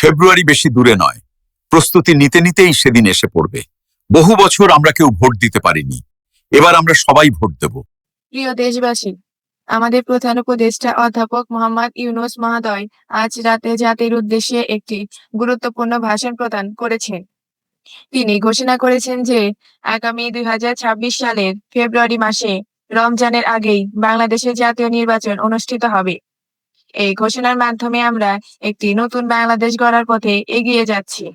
ফেব্রুয়ারি বেশি দূরে নয়, প্রস্তুতি নিতে নিতেই সেদিন এসে পড়বে। বহু বছর আমরা কেউ ভোট দিতে পারিনি, এবার আমরা সবাই ভোট দেব। প্রিয় দেশবাসী, আমাদের প্রধান উপদেষ্টা অধ্যাপক মোহাম্মদ ইউনূস মহোদয় আজ রাতে জাতির উদ্দেশ্যে একটি গুরুত্বপূর্ণ ভাষণ প্রদান করেছেন। তিনি ঘোষণা করেছেন যে আগামী 2026 সালের ফেব্রুয়ারি মাসে রমজানের আগেই বাংলাদেশে জাতীয় নির্বাচন অনুষ্ঠিত হবে। এই ঘোষণার মাধ্যমে আমরা একটি নতুন বাংলাদেশ গড়ার পথে এগিয়ে যাচ্ছি।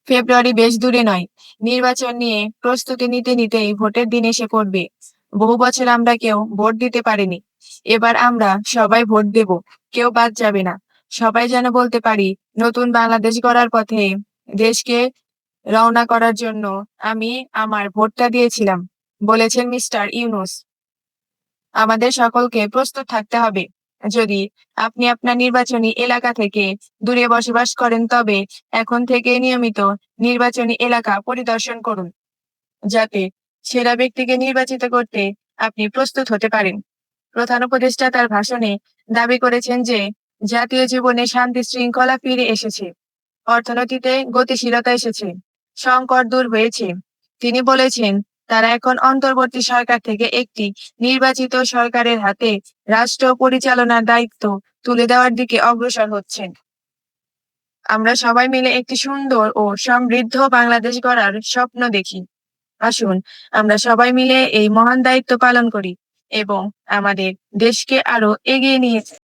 ফেব্রুয়ারি বেশ দূরে নয়, নির্বাচন নিয়ে প্রস্তুতি নিতে নিতেই ভোটের দিন এসে পড়বে। বহু বছর আমরা কেউ ভোট দিতে পারিনি, এবার আমরা সবাই ভোট দেব, কেউ বাদ যাবে না। সবাই যেন বলতে পারি, নতুন বাংলাদেশ গড়ার পথে দেশকে রওনা করার জন্য আমি আমার ভোটটা দিয়েছিলাম, বলেছেন মিস্টার ইউনূস। আমাদের সকলকে প্রস্তুত থাকতে হবে। যদি আপনি আপনার নির্বাচনী এলাকা থেকে দূরে বসবাস করেন, তবে এখন থেকে নিয়মিত নির্বাচনী এলাকা পরিদর্শন করুন, যাতে সেরা ব্যক্তিকে নির্বাচিত করতে আপনি প্রস্তুত হতে পারেন। প্রধান উপদেষ্টা তার ভাষণে দাবি করেছেন যে জাতীয় জীবনে শান্তি শৃঙ্খলা ফিরে এসেছে, অর্থনীতিতে গতিশীলতা এসেছে, সংকট দূর হয়েছে। তিনি বলেছেন, তারা এখন অন্তর্বর্তী সরকার থেকে একটি নির্বাচিত সরকারের হাতে রাষ্ট্র পরিচালনার দায়িত্ব তুলে দেওয়ার দিকে অগ্রসর হচ্ছেন। আমরা সবাই মিলে একটি সুন্দর ও সমৃদ্ধ বাংলাদেশ গড়ার স্বপ্ন দেখি। আসুন আমরা সবাই মিলে এই মহান দায়িত্ব পালন করি এবং আমাদের দেশকে আরো এগিয়ে নিয়ে